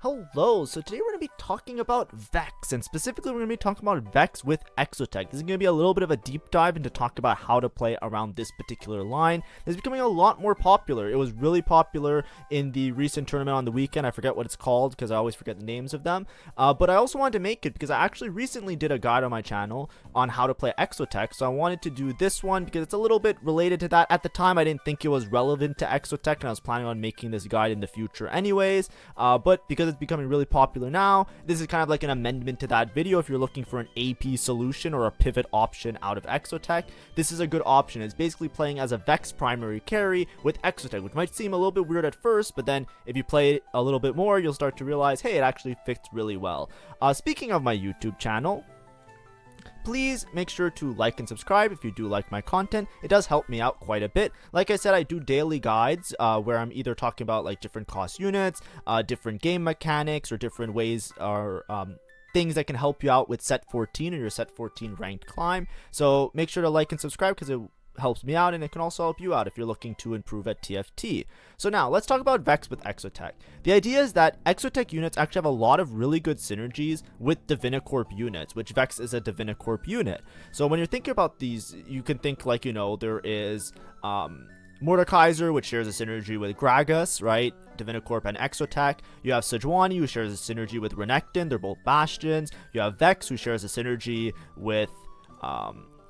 Hello, so today we're going to be talking about Vex, and specifically we're going to be talking about Vex with Exotech. This is going to be a little bit of a deep dive into talk about how to play around this particular line. It's becoming a lot more popular. It was really popular in the recent tournament on the weekend. I forget what it's called because I always forget the names of them. But I also wanted to make it because I actually recently did a guide on my channel on how to play Exotech, so I wanted to do this one because it's a little bit related to that. At the time, I didn't think it was relevant to Exotech, and I was planning on making this guide in the future anyways, but because it's becoming really popular now, this is kind of like an amendment to that video. If you're looking for an AP solution or a pivot option out of Exotech, this is a good option. It's basically playing as a Vex primary carry with Exotech, which might seem a little bit weird at first, but then if you play it a little bit more, you'll start to realize, hey, it actually fits really well. Speaking of my YouTube channel, please make sure to like and subscribe if you do like my content. It does help me out quite a bit. Like I said, I do daily guides where I'm either talking about like different cost units, different game mechanics, or different ways or things that can help you out with set 14 or your set 14 ranked climb. So make sure to like and subscribe because it helps me out, and it can also help you out if you're looking to improve at TFT. So now let's talk about Vex with Exotech. The idea is that Exotech units actually have a lot of really good synergies with Divinicorp units, which Vex is a Divinicorp unit. So when you're thinking about these, you can think like, you know, there is Mordekaiser, which shares a synergy with Gragas, right? Divinicorp and Exotech. You have Sejuani, who shares a synergy with Renekton. They're both Bastions. You have Vex, who shares a synergy with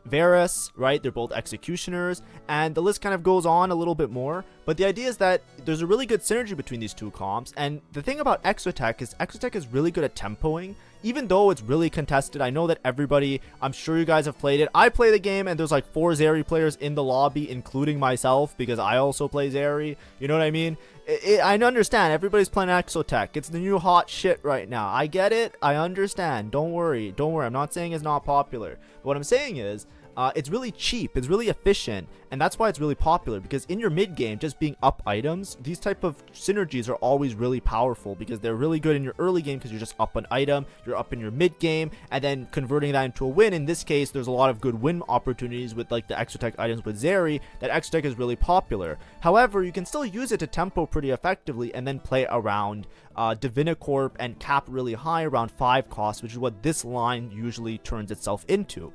Varus, right? They're both Executioners, and the list kind of goes on a little bit more, but the idea is that there's a really good synergy between these two comps. And the thing about Exotech is really good at tempoing, even though it's really contested. I know that everybody, I'm sure you guys have played it. I play the game and there's like 4 Zeri players in the lobby, including myself, because I also play Zeri. You know what I mean? I understand everybody's playing Exotech. It's the new hot shit right now. I get it. I understand. Don't worry. I'm not saying it's not popular. But what I'm saying is, it's really cheap, it's really efficient, and that's why it's really popular, because in your mid game, just being up items, these type of synergies are always really powerful because they're really good in your early game because you're just up an item, you're up in your mid game, and then converting that into a win. In this case, there's a lot of good win opportunities with like the Exotech items with Zeri, that Exotech is really popular. However, you can still use it to tempo pretty effectively and then play around Divinicorp and cap really high around 5 costs, which is what this line usually turns itself into.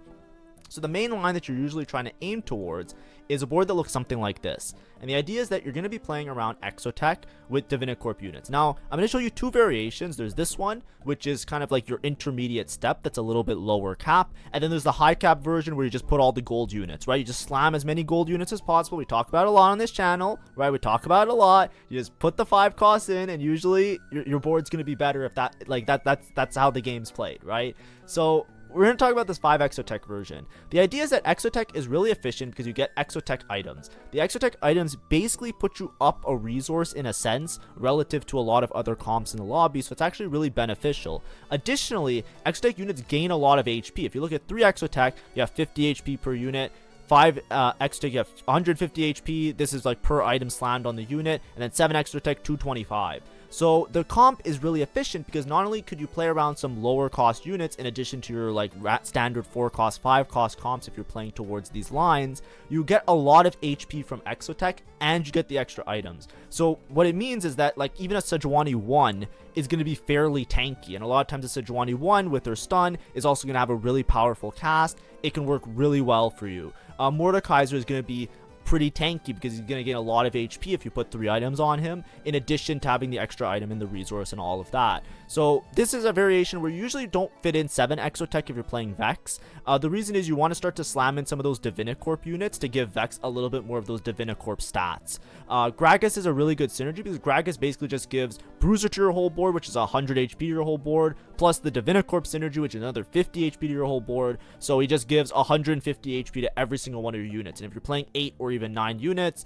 So the main line that you're usually trying to aim towards is a board that looks something like this. And the idea is that you're going to be playing around Exotech with Divinicorp units. Now, I'm going to show you 2 variations. There's this one, which is kind of like your intermediate step that's a little bit lower cap. And then there's the high cap version where you just put all the gold units, right? You just slam as many gold units as possible. We talk about it a lot on this channel, right? We talk about it a lot. You just put the 5 costs in, and usually your board's going to be better if that's how the game's played, right? So we're going to talk about this 5 Exotech version. The idea is that Exotech is really efficient because you get Exotech items. The Exotech items basically put you up a resource in a sense relative to a lot of other comps in the lobby, so it's actually really beneficial. Additionally, Exotech units gain a lot of HP. If you look at 3 Exotech, you have 50 HP per unit. 5 Exotech, you have 150 HP. This is like per item slammed on the unit. And then 7 Exotech, 225. So the comp is really efficient because not only could you play around some lower cost units in addition to your like standard 4 cost, 5 cost comps if you're playing towards these lines, you get a lot of HP from Exotech and you get the extra items. So what it means is that like even a Sejuani 1 is going to be fairly tanky, and a lot of times a Sejuani 1 with their stun is also going to have a really powerful cast. It can work really well for you. Mordekaiser is going to be pretty tanky because he's going to gain a lot of HP if you put 3 items on him, in addition to having the extra item in the resource and all of that. So this is a variation where you usually don't fit in 7 Exotech if you're playing Vex. The reason is you want to start to slam in some of those Divinicorp units to give Vex a little bit more of those Divinicorp stats. Gragas is a really good synergy because Gragas basically just gives Bruiser to your whole board, which is 100 HP to your whole board, plus the Divinicorp synergy, which is another 50 HP to your whole board. So he just gives 150 HP to every single one of your units. And if you're playing 8 or even 9 units,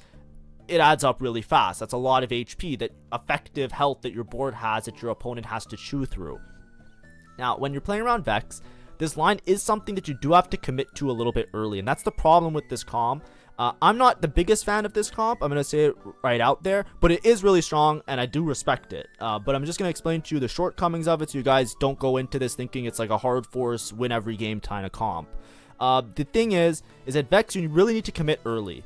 it adds up really fast. That's a lot of HP, that effective health that your board has that your opponent has to chew through. Now, when you're playing around Vex, this line is something that you do have to commit to a little bit early, and that's the problem with this comp. I'm not the biggest fan of this comp, I'm going to say it right out there, but it is really strong and I do respect it. But I'm just going to explain to you the shortcomings of it so you guys don't go into this thinking it's like a hard force, win every game kind of comp. The thing is that Vex, you really need to commit early.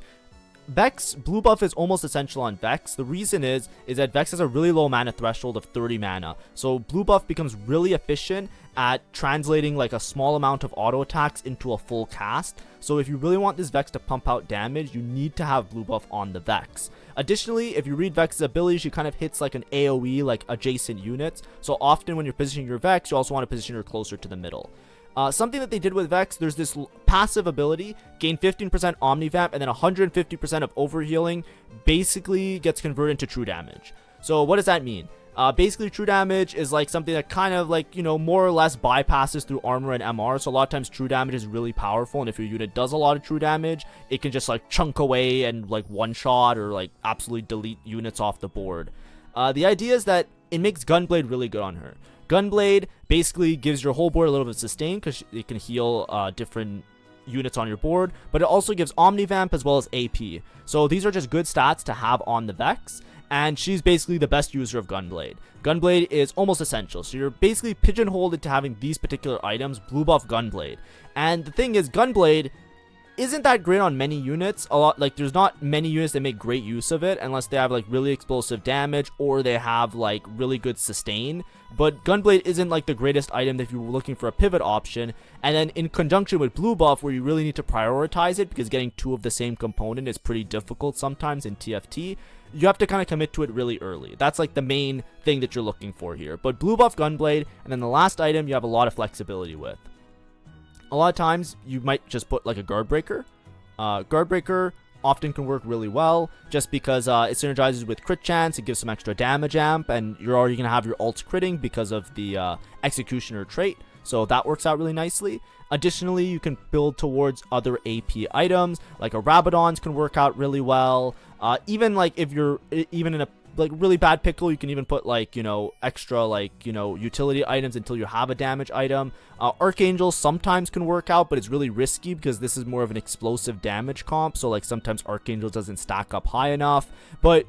Vex, blue buff is almost essential on Vex. The reason is that Vex has a really low mana threshold of 30 mana. So blue buff becomes really efficient at translating like a small amount of auto attacks into a full cast. So if you really want this Vex to pump out damage, you need to have blue buff on the Vex. Additionally, if you read Vex's ability, she kind of hits like an AoE, like adjacent units. So often when you're positioning your Vex, you also want to position her closer to the middle. Something that they did with Vex, there's this passive ability, gain 15% Omnivamp, and then 150% of overhealing basically gets converted into true damage. So what does that mean? Basically, true damage is like something that kind of like, you know, more or less bypasses through armor and MR. So a lot of times true damage is really powerful, and if your unit does a lot of true damage, it can just like chunk away and like one shot or like absolutely delete units off the board. The idea is that it makes Gunblade really good on her. Gunblade basically gives your whole board a little bit of sustain because it can heal different units on your board, but it also gives Omnivamp as well as AP. So these are just good stats to have on the Vex, and she's basically the best user of Gunblade. Gunblade is almost essential, so you're basically pigeonholed into having these particular items, blue buff Gunblade. And the thing is, Gunblade isn't that great on many units. There's not many units that make great use of it unless they have like really explosive damage or they have like really good sustain. But Gunblade isn't like the greatest item if you're looking for a pivot option. And then in conjunction with blue buff, where you really need to prioritize it because getting two of the same component is pretty difficult sometimes in TFT, you have to kind of commit to it really early. That's like the main thing that you're looking for here. But blue buff Gunblade, and then the last item you have a lot of flexibility with. A lot of times you might just put like a guard breaker. Guard breaker often can work really well just because it synergizes with crit chance, it gives some extra damage amp, and you're already gonna have your ults critting because of the executioner trait, so that works out really nicely. Additionally, you can build towards other AP items like a Rabadons can work out really well. Even like if you're even in a like really bad pickle, you can even put like, you know, extra like, you know, utility items until you have a damage item. Archangel sometimes can work out, but it's really risky because this is more of an explosive damage comp, so like sometimes Archangel doesn't stack up high enough. But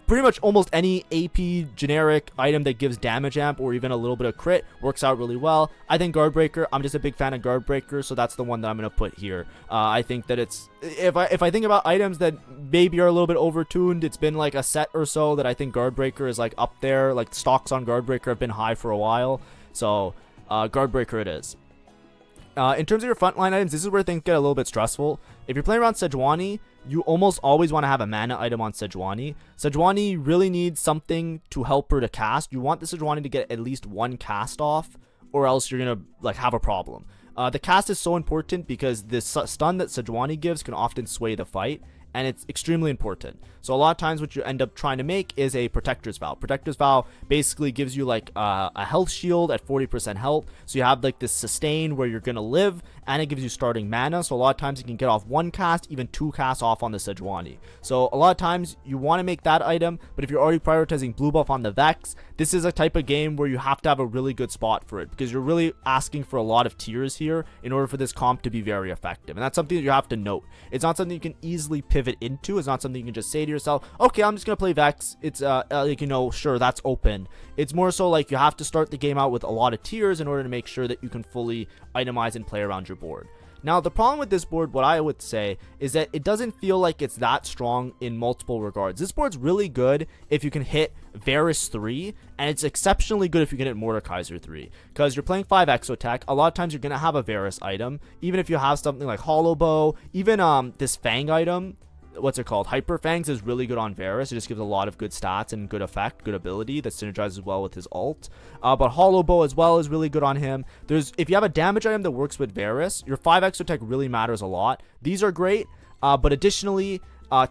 pretty much almost any AP generic item that gives damage amp or even a little bit of crit works out really well. I think Guard Breaker, I'm just a big fan of Guard Breaker, so that's the one that I'm going to put here. I think that it's, if I think about items that maybe are a little bit overtuned, it's been like a set or so that I think Guard Breaker is like up there. Like stocks on Guard Breaker have been high for a while, so Guard Breaker it is. In terms of your frontline items, this is where things get a little bit stressful. If you're playing around Sejuani, you almost always want to have a mana item on Sejuani. Sejuani really needs something to help her to cast. You want the Sejuani to get at least one cast off, or else you're gonna like have a problem. The cast is so important because the stun that Sejuani gives can often sway the fight, and it's extremely important. So a lot of times what you end up trying to make is a Protector's Vow. Protector's Vow basically gives you like a health shield at 40% health, so you have like this sustain where you're gonna live, and it gives you starting mana, so a lot of times you can get off one cast, even two casts off on the Sejuani. So a lot of times you want to make that item, but if you're already prioritizing blue buff on the Vex, this is a type of game where you have to have a really good spot for it, because you're really asking for a lot of tiers here in order for this comp to be very effective, and that's something that you have to note. It's not something you can easily pivot into. It's not something you can just say to yourself, okay, I'm just gonna play Vex, it's like, you know, sure, that's open. It's more so like you have to start the game out with a lot of tiers in order to make sure that you can fully itemize and play around your board. Now, the problem with this board, what I would say, is that it doesn't feel like it's that strong in multiple regards. This board's really good if you can hit Varus 3, and it's exceptionally good if you can hit Mordekaiser 3. Because you're playing 5 Exotech, a lot of times you're going to have a Varus item, even if you have something like Hollow Bow, even this Fang item, what's it called? Hyper Fangs is really good on Varus. It just gives a lot of good stats and good effect, good ability that synergizes well with his ult. But Hollow Bow as well is really good on him. If you have a damage item that works with Varus, your 5 Exotech really matters a lot. These are great, but additionally,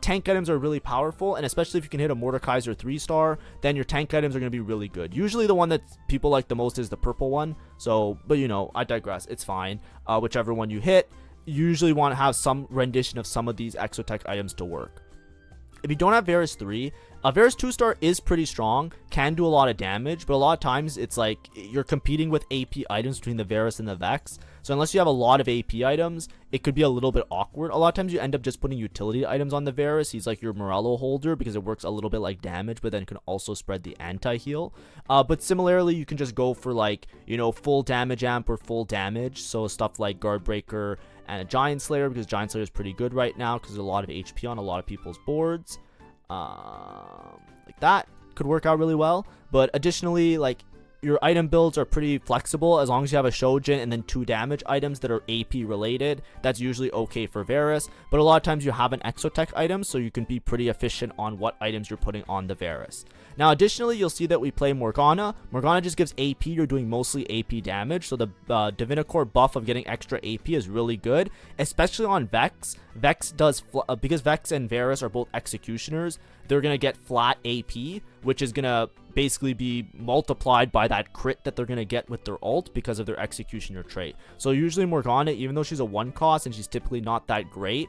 tank items are really powerful, and especially if you can hit a Mordekaiser 3-star, then your tank items are going to be really good. Usually the one that people like the most is the purple one, so, but you know, I digress. It's fine. Whichever one you hit, you usually want to have some rendition of some of these Exotech items to work. If you don't have Varus 3, Varus 2-star is pretty strong, can do a lot of damage, but a lot of times it's like you're competing with AP items between the Varus and the Vex. So unless you have a lot of AP items, it could be a little bit awkward. A lot of times you end up just putting utility items on the Varus. He's like your Morello holder because it works a little bit like damage, but then can also spread the anti-heal. But similarly, you can just go for like, you know, full damage amp or full damage. So stuff like Guard Breaker and a Giant Slayer, because Giant Slayer is pretty good right now because there's a lot of HP on a lot of people's boards. Like that could work out really well. But additionally, like, your item builds are pretty flexible as long as you have a Shojin and then 2 damage items that are AP related. That's usually okay for Varus, but a lot of times you have an Exotech item, so you can be pretty efficient on what items you're putting on the Varus. Now additionally, you'll see that we play Morgana. Morgana just gives AP. You're doing mostly AP damage, so the Divinicore buff of getting extra AP is really good, especially on Vex. Vex does, because Vex and Varus are both executioners, they're going to get flat AP, which is going to basically be multiplied by that crit that they're going to get with their ult because of their executioner trait. So usually Morgana, even though she's a 1 cost and she's typically not that great,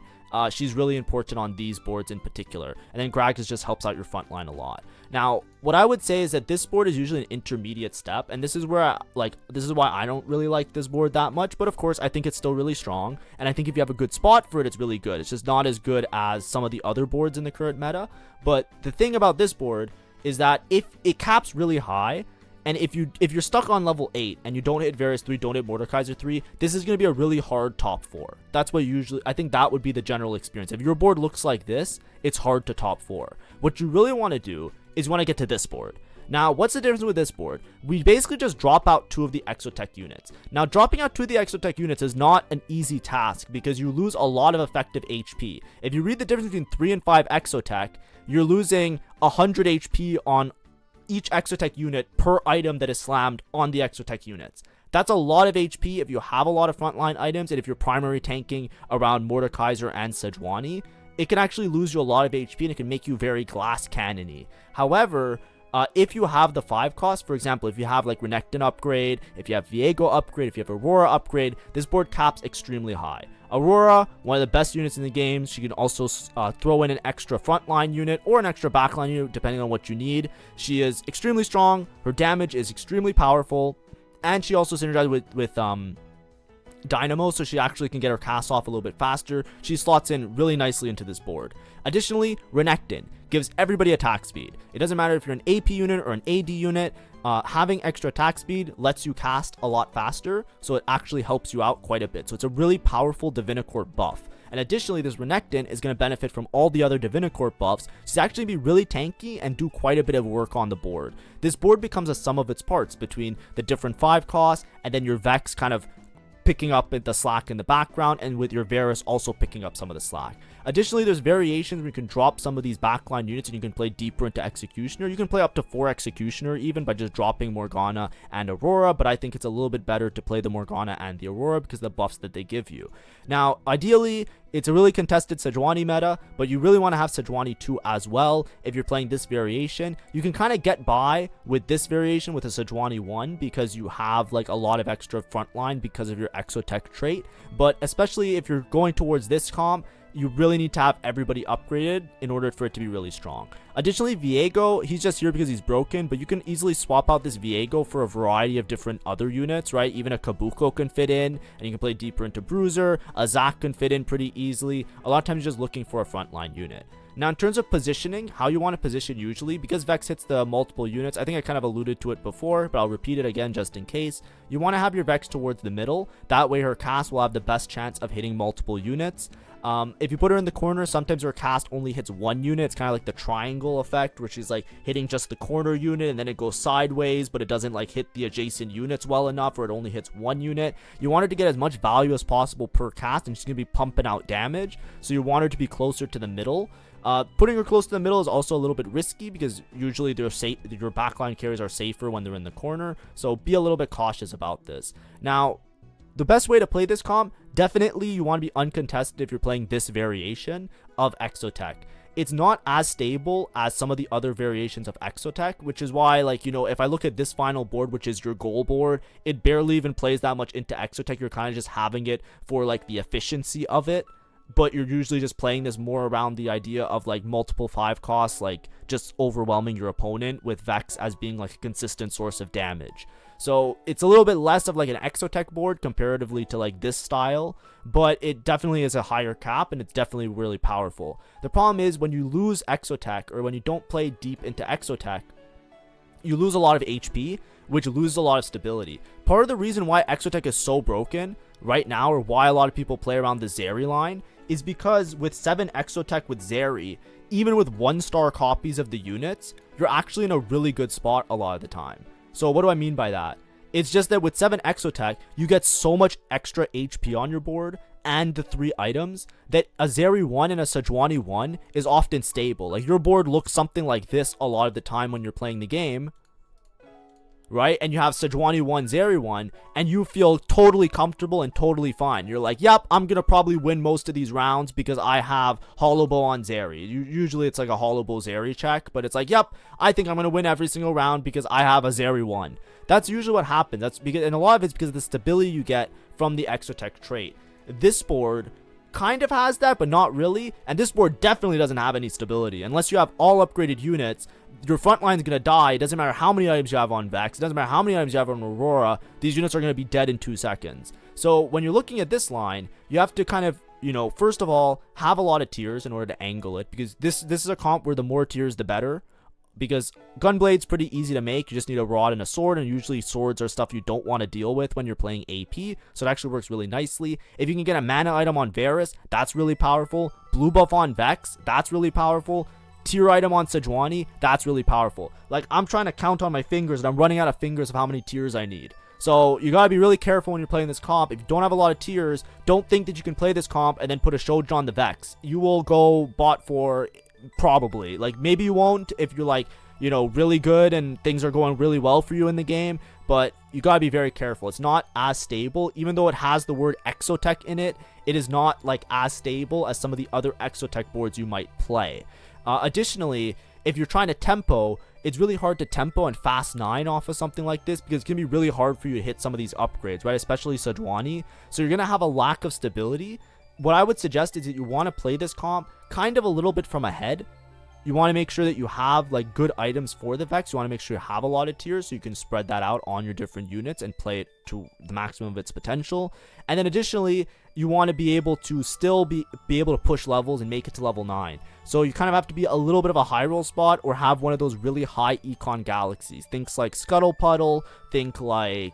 she's really important on these boards in particular. And then Gragas just helps out your front line a lot. Now, what I would say is that this board is usually an intermediate step, and this is where this is why I don't really like this board that much, but of course I think it's still really strong, and I think if you have a good spot for it, it's really good. It's just not as good as some of the other boards in the current meta. But the thing about this board is that if it caps really high, and if you're stuck on level 8 and you don't hit Varus 3, don't hit Mordekaiser 3, this is going to be a really hard top 4. That's what usually, I think that would be the general experience. If your board looks like this, it's hard to top 4. What you really want to do is you want to get to this board. Now, what's the difference with this board? We basically just drop out 2 of the Exotech units. Now, dropping out 2 of the Exotech units is not an easy task because you lose a lot of effective HP. If you read the difference between 3 and 5 Exotech, you're losing 100 HP on each Exotech unit per item that is slammed on the Exotech units. That's a lot of HP if you have a lot of frontline items, and if you're primary tanking around Mordekaiser and Sejuani, it can actually lose you a lot of HP and it can make you very glass cannon-y. However, if you have the 5 cost, for example, if you have like Renekton upgrade, if you have Viego upgrade, if you have Aurora upgrade, this board caps extremely high. Aurora, one of the best units in the game. She can also throw in an extra frontline unit or an extra backline unit depending on what you need. She is extremely strong, her damage is extremely powerful, and she also synergizes with Dynamo, so she actually can get her cast off a little bit faster. She slots in really nicely into this board. Additionally, Renekton gives everybody attack speed. It doesn't matter if you're an AP unit or an AD unit, having extra attack speed lets you cast a lot faster, so it actually helps you out quite a bit. So it's a really powerful Divinicore buff. And additionally, this Renekton is going to benefit from all the other Divinicore buffs. She's actually be really tanky and do quite a bit of work on the board. This board becomes a sum of its parts between the different 5 costs and then your Vex kind of picking up the slack in the background, and with your Varus also picking up some of the slack. Additionally, there's variations where you can drop some of these backline units and you can play deeper into Executioner. You can play up to 4 Executioner even by just dropping Morgana and Aurora, but I think it's a little bit better to play the Morgana and the Aurora because of the buffs that they give you. Now, ideally, it's a really contested Sejuani meta, but you really want to have Sejuani 2 as well if you're playing this variation. You can kind of get by with this variation with a Sejuani 1 because you have like a lot of extra frontline because of your Exotech trait, but especially if you're going towards this comp, you really need to have everybody upgraded in order for it to be really strong. Additionally, Viego, he's just here because he's broken, but you can easily swap out this Viego for a variety of different other units, right? Even a Kabuko can fit in, and you can play deeper into Bruiser. A Zac can fit in pretty easily. A lot of times you're just looking for a frontline unit. Now, in terms of positioning, how you want to position usually, because Vex hits the multiple units, I think I kind of alluded to it before, but I'll repeat it again just in case. You want to have your Vex towards the middle. That way her cast will have the best chance of hitting multiple units. If you put her in the corner, sometimes her cast only hits 1 unit. It's kind of like the triangle effect, where she's like hitting just the corner unit and then it goes sideways, but it doesn't like hit the adjacent units well enough, or it only hits 1 unit. You want her to get as much value as possible per cast, and she's going to be pumping out damage, so you want her to be closer to the middle. Putting her close to the middle is also a little bit risky because usually your backline carries are safer when they're in the corner, so be a little bit cautious about this. Now, the best way to play this comp, definitely you want to be uncontested if you're playing this variation of Exotech. It's not as stable as some of the other variations of Exotech, which is why, like, you know, if I look at this final board, which is your goal board, it barely even plays that much into Exotech. You're kind of just having it for like the efficiency of it, but you're usually just playing this more around the idea of like multiple 5 costs, like just overwhelming your opponent with Vex as being like a consistent source of damage. So it's a little bit less of like an Exotech board comparatively to like this style, but it definitely is a higher cap and it's definitely really powerful. The problem is when you lose Exotech, or when you don't play deep into Exotech, you lose a lot of HP, which loses a lot of stability. Part of the reason why Exotech is so broken right now, or why a lot of people play around the Zeri line, is because with 7 Exotech with Zeri, even with 1-star copies of the units, you're actually in a really good spot a lot of the time. So what do I mean by that? It's just that with 7 Exotech, you get so much extra HP on your board and the 3 items that a Zeri 1 and a Sejuani 1 is often stable. Like, your board looks something like this a lot of the time when you're playing the game, right? And you have Sejuani 1, Zeri 1, and you feel totally comfortable and totally fine. You're like, yep, I'm gonna probably win most of these rounds because I have Hollow Bow on Zeri. Usually it's like a Hollow Bow Zeri check, but it's like, yep, I think I'm gonna win every single round because I have a Zeri 1. That's usually what happens. That's because, and a lot of it's because of the stability you get from the Exotech trait. This board kind of has that, but not really, and this board definitely doesn't have any stability. Unless you have all upgraded units, your front line's gonna die. It doesn't matter how many items you have on Vex, it doesn't matter how many items you have on Aurora, these units are gonna be dead in 2 seconds. So when you're looking at this line, you have to kind of, you know, first of all, have a lot of tiers in order to angle it, because this is a comp where the more tiers the better. Because Gunblade's pretty easy to make. You just need a rod and a sword, and usually swords are stuff you don't want to deal with when you're playing AP, so it actually works really nicely. If you can get a mana item on Varus, that's really powerful. Blue buff on Vex, that's really powerful. Tier item on Sejuani, that's really powerful. Like, I'm trying to count on my fingers, and I'm running out of fingers of how many tiers I need. So you gotta be really careful when you're playing this comp. If you don't have a lot of tiers, don't think that you can play this comp and then put a Shoujin on the Vex. You will go bot for... probably. Like, maybe you won't if you're like, you know, really good and things are going really well for you in the game, but you gotta be very careful. It's not as stable. Even though it has the word Exotech in it, it is not like as stable as some of the other Exotech boards you might play. Additionally, if you're trying to tempo, it's really hard to tempo and fast 9 off of something like this, because it's gonna be really hard for you to hit some of these upgrades, right? Especially Sejuani. So you're gonna have a lack of stability. What I would suggest is that you want to play this comp kind of a little bit from ahead. You want to make sure that you have like good items for the Vex. You want to make sure you have a lot of tiers so you can spread that out on your different units and play it to the maximum of its potential. And then additionally, you want to be able to still be able to push levels and make it to level 9. So you kind of have to be a little bit of a high roll spot, or have one of those really high econ galaxies. Things like Scuttle Puddle, think like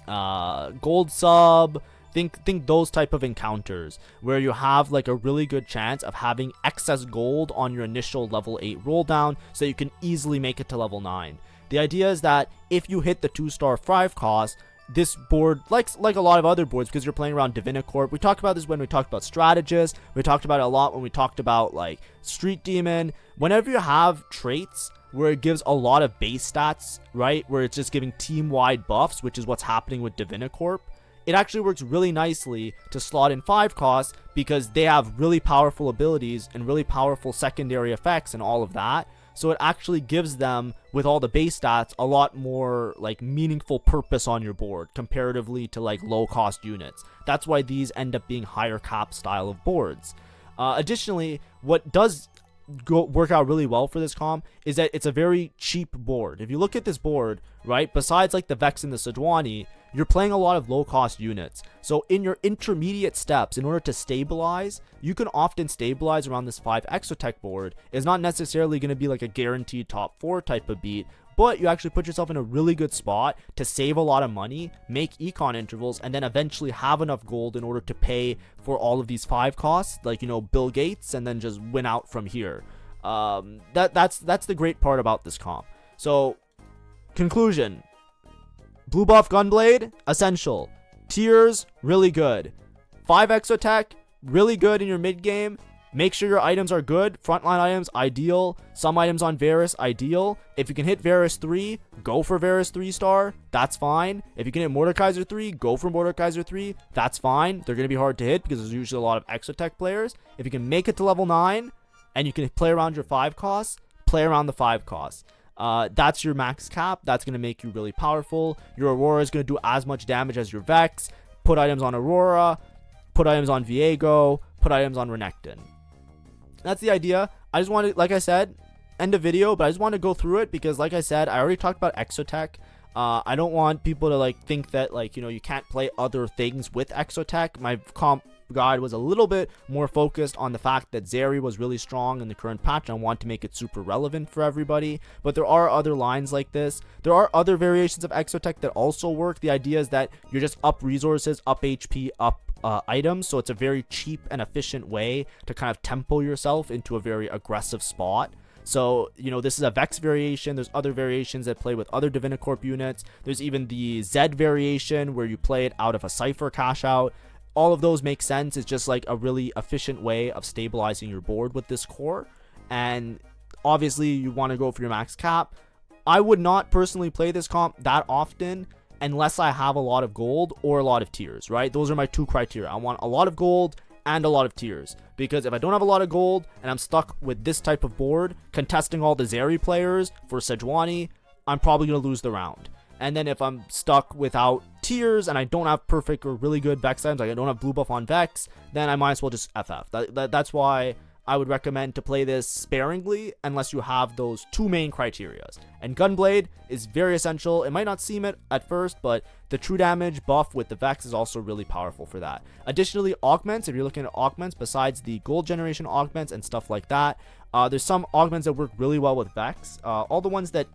Gold Sub. Think those type of encounters where you have like a really good chance of having excess gold on your initial level 8 roll down, so you can easily make it to level 9. The idea is that if you hit the 2-star 5 cost, this board, like a lot of other boards, because you're playing around Divinicorp. We talked about this when we talked about Strategist. We talked about it a lot when we talked about like Street Demon. Whenever you have traits where it gives a lot of base stats, right, where it's just giving team-wide buffs, which is what's happening with Divinicorp, it actually works really nicely to slot in 5 costs, because they have really powerful abilities and really powerful secondary effects and all of that. So it actually gives them, with all the base stats, a lot more like meaningful purpose on your board comparatively to like low cost units. That's why these end up being higher cap style of boards. Additionally, what does work out really well for this comp is that it's a very cheap board. If you look at this board, right, besides like the Vex and the Sejuani, you're playing a lot of low cost units. So in your intermediate steps, in order to stabilize, you can often stabilize around this 5 Exotech board. It's not necessarily going to be like a guaranteed top 4 type of beat, but you actually put yourself in a really good spot to save a lot of money, make econ intervals, and then eventually have enough gold in order to pay for all of these 5 costs, like, you know, Bill Gates, and then just win out from here. That's the great part about this comp. So, conclusion. Blue buff Gunblade, essential. Tiers, really good. 5 Exotech, really good in your mid game. Make sure your items are good. Frontline items, ideal. Some items on Varus, ideal. If you can hit Varus 3, go for Varus 3-star. That's fine. If you can hit Mordekaiser 3, go for Mordekaiser 3. That's fine. They're going to be hard to hit because there's usually a lot of Exotech players. If you can make it to level 9 and you can play around your 5 costs, play around the 5 costs. That's your max cap. That's going to make you really powerful. Your Aurora is going to do as much damage as your Vex. Put items on Aurora. Put items on Viego. Put items on Renekton. That's the idea. I just wanted, like I said, end of video, but I just want to go through it because, like I said, I already talked about Exotech. I don't want people to like think that like, you know, you can't play other things with Exotech. My comp guide was a little bit more focused on the fact that Zeri was really strong in the current patch, and I want to make it super relevant for everybody. But there are other lines like this. There are other variations of Exotech that also work. The idea is that you're just up resources, up HP, up items, so it's a very cheap and efficient way to kind of tempo yourself into a very aggressive spot. So, you know, this is a Vex variation. There's other variations that play with other Divinicorp units. There's even the Zed variation where you play it out of a Cypher cash out. All of those make sense. It's just like a really efficient way of stabilizing your board with this core. And obviously you want to go for your max cap. I would not personally play this comp that often unless I have a lot of gold or a lot of tiers, right? Those are my two criteria. I want a lot of gold and a lot of tiers, because if I don't have a lot of gold and I'm stuck with this type of board contesting all the Zeri players for Sejuani, I'm probably going to lose the round. And then if I'm stuck without tiers and I don't have perfect or really good Vex items, like I don't have blue buff on Vex, then I might as well just FF. That's why I would recommend to play this sparingly unless you have those two main criterias. And Gunblade is very essential. It might not seem it at first, but the true damage buff with the Vex is also really powerful for that. Additionally, augments, if you're looking at augments besides the gold generation augments and stuff like that, there's some augments that work really well with Vex. All the ones that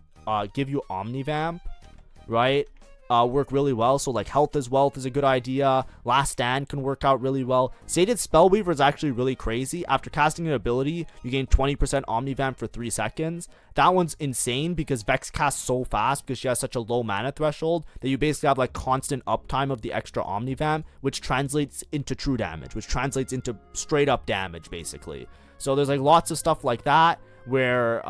give you Omnivamp, right, work really well. So like Health is Wealth is a good idea. Last Stand can work out really well. Sated Spellweaver is actually really crazy. After casting an ability, you gain 20% Omnivamp for 3 seconds. That one's insane because Vex casts so fast because she has such a low mana threshold that you basically have like constant uptime of the extra Omnivamp, which translates into true damage, which translates into straight up damage basically. So there's like lots of stuff like that where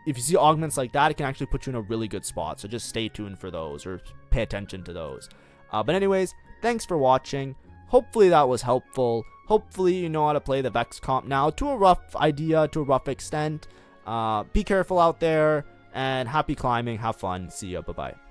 if you see augments like that, it can actually put you in a really good spot. So just stay tuned for those or pay attention to those. But anyways, thanks for watching. Hopefully that was helpful. Hopefully you know how to play the Vex comp now to a rough idea, to a rough extent. Be careful out there and happy climbing. Have fun. See ya. Bye-bye.